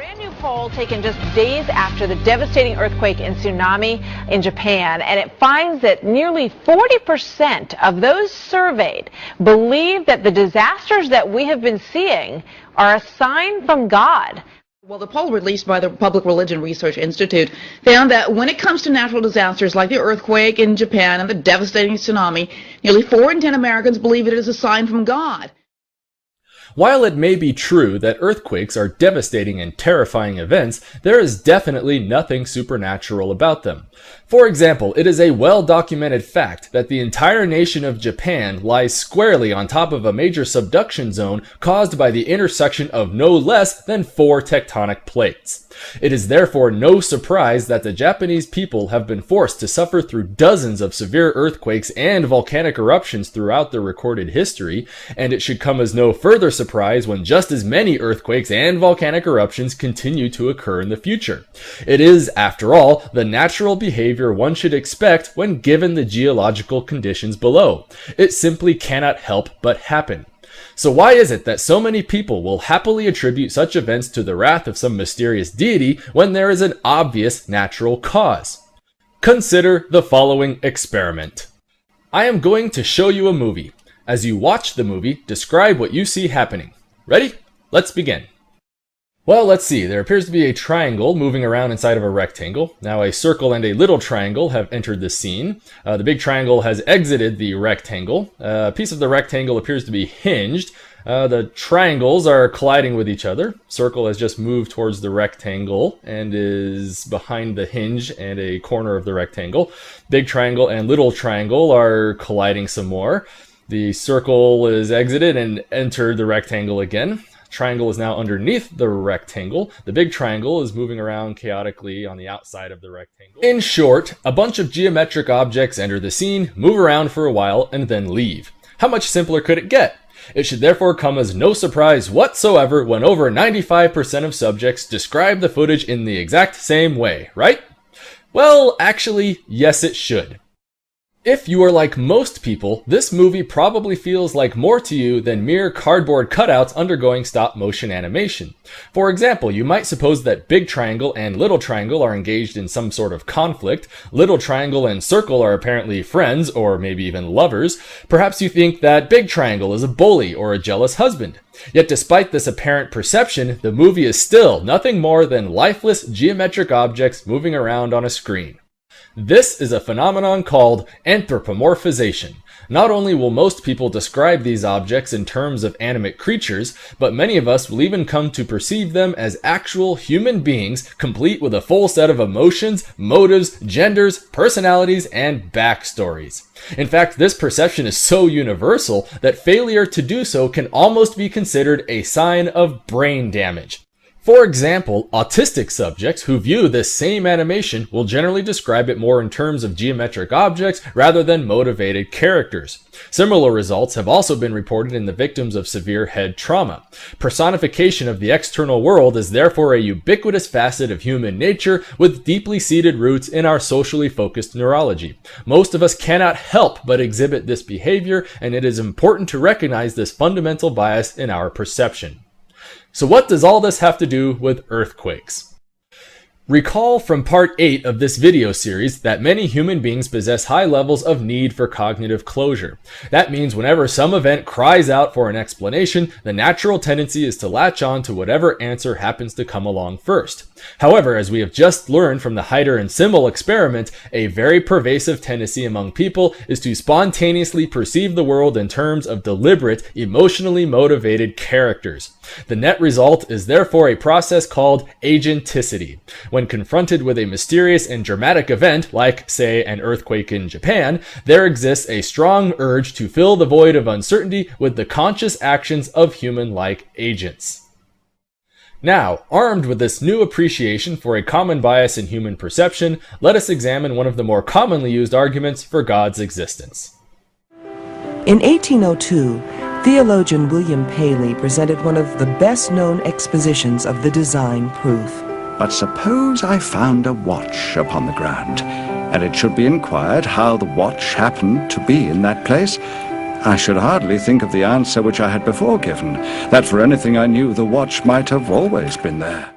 Brand new poll taken just days after the devastating earthquake and tsunami in Japan, and it finds that nearly 40% of those surveyed believe that the disasters that we have been seeing are a sign from God. Well, the poll released by the Public Religion Research Institute found that when it comes to natural disasters like the earthquake in Japan and the devastating tsunami, nearly 4 in 10 Americans believe it is a sign from God. While it may be true that earthquakes are devastating and terrifying events, there is definitely nothing supernatural about them. For example, it is a well-documented fact that the entire nation of Japan lies squarely on top of a major subduction zone caused by the intersection of no less than 4 tectonic plates. It is therefore no surprise that the Japanese people have been forced to suffer through dozens of severe earthquakes and volcanic eruptions throughout their recorded history, and it should come as no further surprise when just as many earthquakes and volcanic eruptions continue to occur in the future. It is, after all, the natural behavior one should expect when given the geological conditions below. It simply cannot help but happen. So why is it that so many people will happily attribute such events to the wrath of some mysterious deity when there is an obvious natural cause? Consider the following experiment. I am going to show you a movie. As you watch the movie, describe what you see happening. Ready? Let's begin. Well, let's see. There appears to be a triangle moving around inside of a rectangle. Now a circle and a little triangle have entered the scene. The big triangle has exited the rectangle. A piece of the rectangle appears to be hinged. The triangles are colliding with each other. Circle has just moved towards the rectangle and is behind the hinge and a corner of the rectangle. Big triangle and little triangle are colliding some more. The circle is exited and entered the rectangle again. Triangle is now underneath the rectangle. The big triangle is moving around chaotically on the outside of the rectangle. In short, a bunch of geometric objects enter the scene, move around for a while, and then leave. How much simpler could it get? It should therefore come as no surprise whatsoever when over 95% of subjects describe the footage in the exact same way, right? Well, actually, yes it should. If you are like most people, this movie probably feels like more to you than mere cardboard cutouts undergoing stop-motion animation. For example, you might suppose that Big Triangle and Little Triangle are engaged in some sort of conflict. Little Triangle and Circle are apparently friends, or maybe even lovers. Perhaps you think that Big Triangle is a bully or a jealous husband. Yet despite this apparent perception, the movie is still nothing more than lifeless geometric objects moving around on a screen. This is a phenomenon called anthropomorphization. Not only will most people describe these objects in terms of animate creatures, but many of us will even come to perceive them as actual human beings, complete with a full set of emotions, motives, genders, personalities, and backstories. In fact, this perception is so universal that failure to do so can almost be considered a sign of brain damage. For example, autistic subjects who view this same animation will generally describe it more in terms of geometric objects rather than motivated characters. Similar results have also been reported in the victims of severe head trauma. Personification of the external world is therefore a ubiquitous facet of human nature with deeply seated roots in our socially focused neurology. Most of us cannot help but exhibit this behavior, and it is important to recognize this fundamental bias in our perception. So what does all this have to do with earthquakes? Recall from part 8 of this video series that many human beings possess high levels of need for cognitive closure. That means whenever some event cries out for an explanation, the natural tendency is to latch on to whatever answer happens to come along first. However, as we have just learned from the Hyder and Simmel experiment, a very pervasive tendency among people is to spontaneously perceive the world in terms of deliberate, emotionally motivated characters. The net result is therefore a process called agenticity. When confronted with a mysterious and dramatic event, like, say, an earthquake in Japan, there exists a strong urge to fill the void of uncertainty with the conscious actions of human-like agents. Now, armed with this new appreciation for a common bias in human perception, let us examine one of the more commonly used arguments for God's existence. In 1802, theologian William Paley presented one of the best-known expositions of the design proof. But suppose I found a watch upon the ground, and it should be inquired how the watch happened to be in that place. I should hardly think of the answer which I had before given, that for anything I knew the watch might have always been there.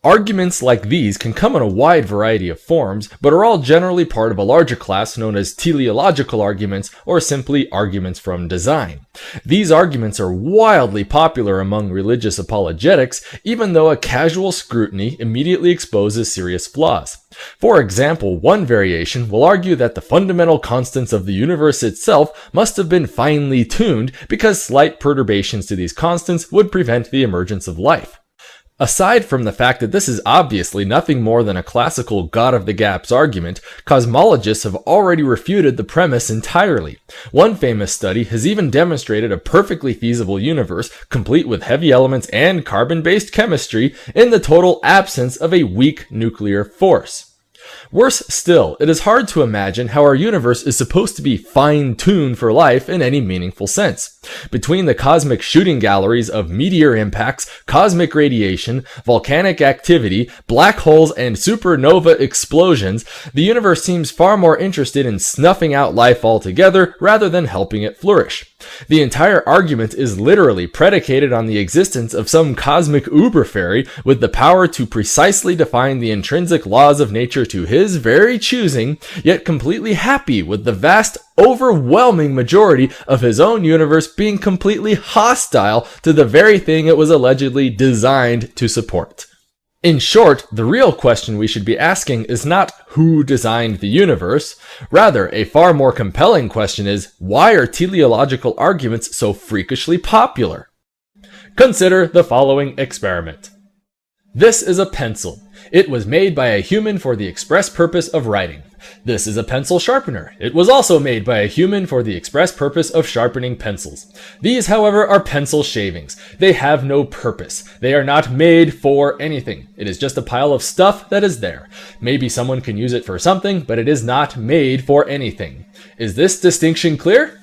Arguments like these can come in a wide variety of forms, but are all generally part of a larger class known as teleological arguments, or simply arguments from design. These arguments are wildly popular among religious apologetics, even though a casual scrutiny immediately exposes serious flaws. For example, one variation will argue that the fundamental constants of the universe itself must have been finely tuned because slight perturbations to these constants would prevent the emergence of life. Aside from the fact that this is obviously nothing more than a classical God of the Gaps argument, cosmologists have already refuted the premise entirely. One famous study has even demonstrated a perfectly feasible universe, complete with heavy elements and carbon-based chemistry, in the total absence of a weak nuclear force. Worse still, it is hard to imagine how our universe is supposed to be fine-tuned for life in any meaningful sense. Between the cosmic shooting galleries of meteor impacts, cosmic radiation, volcanic activity, black holes, and supernova explosions, the universe seems far more interested in snuffing out life altogether rather than helping it flourish. The entire argument is literally predicated on the existence of some cosmic uber fairy with the power to precisely define the intrinsic laws of nature to his very choosing, yet completely happy with the vast, overwhelming majority of his own universe being completely hostile to the very thing it was allegedly designed to support. In short, the real question we should be asking is not who designed the universe. Rather, a far more compelling question is, why are teleological arguments so freakishly popular? Consider the following experiment. This is a pencil. It was made by a human for the express purpose of writing. This is a pencil sharpener. It was also made by a human for the express purpose of sharpening pencils. These, however, are pencil shavings. They have no purpose. They are not made for anything. It is just a pile of stuff that is there. Maybe someone can use it for something, but it is not made for anything. Is this distinction clear?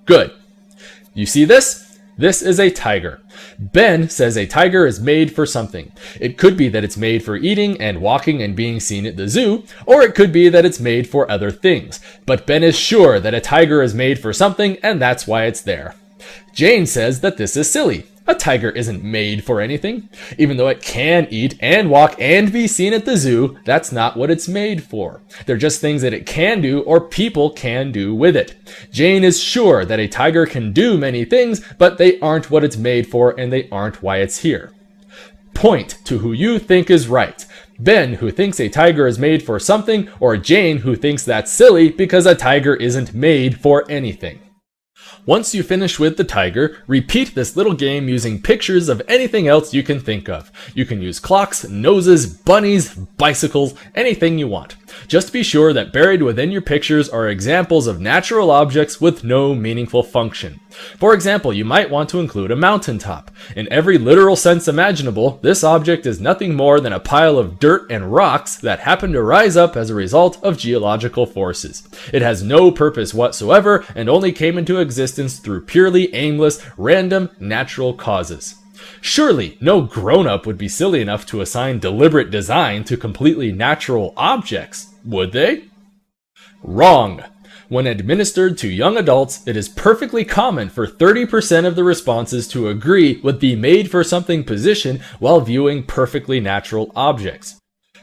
Good. You see this? This is a tiger. Ben says a tiger is made for something. It could be that it's made for eating and walking and being seen at the zoo, or it could be that it's made for other things. But Ben is sure that a tiger is made for something, and that's why it's there. Jane says that this is silly. A tiger isn't made for anything. Even though it can eat and walk and be seen at the zoo, that's not what it's made for. They're just things that it can do or people can do with it. Jane is sure that a tiger can do many things, but they aren't what it's made for and they aren't why it's here. Point to who you think is right. Ben, who thinks a tiger is made for something, or Jane, who thinks that's silly because a tiger isn't made for anything. Once you finish with the tiger, repeat this little game using pictures of anything else you can think of. You can use clocks, noses, bunnies, bicycles, anything you want. Just be sure that buried within your pictures are examples of natural objects with no meaningful function. For example, you might want to include a mountaintop. In every literal sense imaginable, this object is nothing more than a pile of dirt and rocks that happen to rise up as a result of geological forces. It has no purpose whatsoever and only came into existence through purely aimless, random, natural causes. Surely, no grown-up would be silly enough to assign deliberate design to completely natural objects, would they? Wrong. When administered to young adults, it is perfectly common for 30% of the responses to agree with the made-for-something position while viewing perfectly natural objects.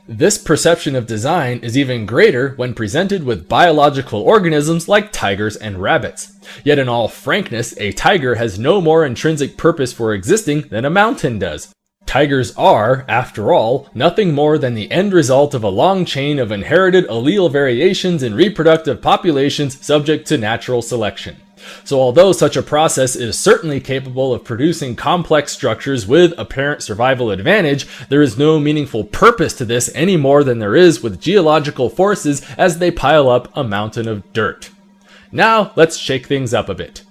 This perception of design is even greater when presented with biological organisms like tigers and rabbits. Yet in all frankness, a tiger has no more intrinsic purpose for existing than a mountain does. Tigers are, after all, nothing more than the end result of a long chain of inherited allele variations in reproductive populations subject to natural selection. So although such a process is certainly capable of producing complex structures with apparent survival advantage, there is no meaningful purpose to this any more than there is with geological forces as they pile up a mountain of dirt. Now, let's shake things up a bit.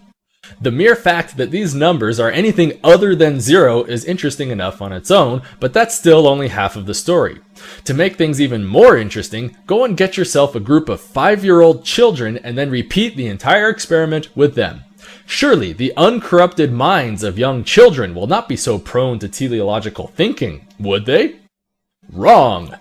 The mere fact that these numbers are anything other than zero is interesting enough on its own, but that's still only half of the story. To make things even more interesting, go and get yourself a group of 5-year-old children and then repeat the entire experiment with them. Surely the uncorrupted minds of young children will not be so prone to teleological thinking, would they? Wrong.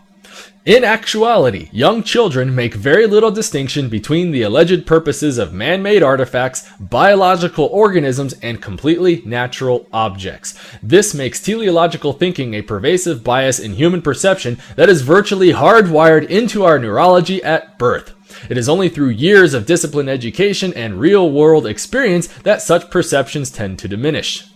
In actuality, young children make very little distinction between the alleged purposes of man-made artifacts, biological organisms, and completely natural objects. This makes teleological thinking a pervasive bias in human perception that is virtually hardwired into our neurology at birth. It is only through years of disciplined education and real-world experience that such perceptions tend to diminish.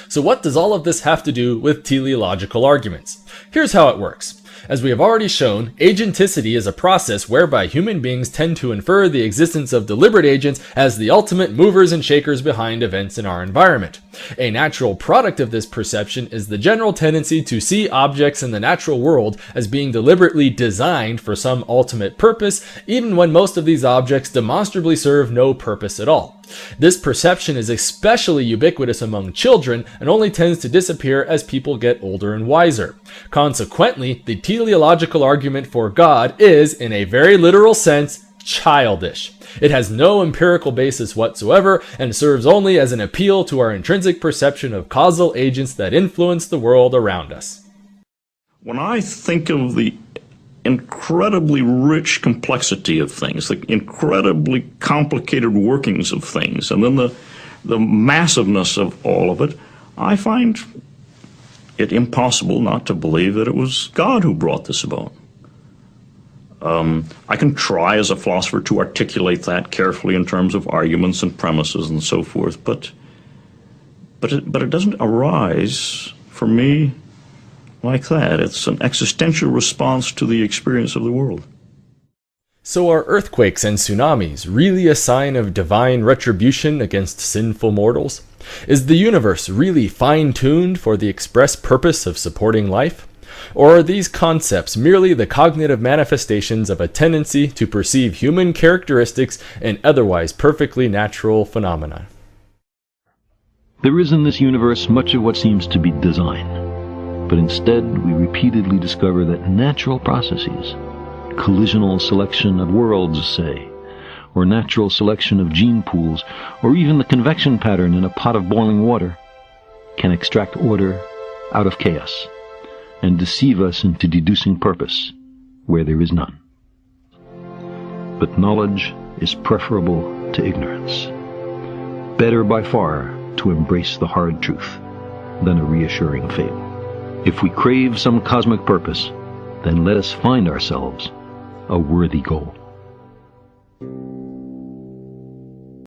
So what does all of this have to do with teleological arguments? Here's how it works. As we have already shown, agenticity is a process whereby human beings tend to infer the existence of deliberate agents as the ultimate movers and shakers behind events in our environment. A natural product of this perception is the general tendency to see objects in the natural world as being deliberately designed for some ultimate purpose, even when most of these objects demonstrably serve no purpose at all. This perception is especially ubiquitous among children and only tends to disappear as people get older and wiser. Consequently, the teleological argument for God is, in a very literal sense, childish. It has no empirical basis whatsoever and serves only as an appeal to our intrinsic perception of causal agents that influence the world around us. When I think of the incredibly rich complexity of things, the incredibly complicated workings of things, and then the massiveness of all of it, I find it impossible not to believe that it was God who brought this about. I can try as a philosopher to articulate that carefully in terms of arguments and premises and so forth, but it doesn't arise for me like that. It's an existential response to the experience of the world. So are earthquakes and tsunamis really a sign of divine retribution against sinful mortals? Is the universe really fine-tuned for the express purpose of supporting life? Or are these concepts merely the cognitive manifestations of a tendency to perceive human characteristics in otherwise perfectly natural phenomena? There is in this universe much of what seems to be design, but instead we repeatedly discover that natural processes, collisional selection of worlds, say, or natural selection of gene pools, or even the convection pattern in a pot of boiling water, can extract order out of chaos and deceive us into deducing purpose where there is none. But knowledge is preferable to ignorance. Better by far to embrace the hard truth than a reassuring fable. If we crave some cosmic purpose, then let us find ourselves a worthy goal.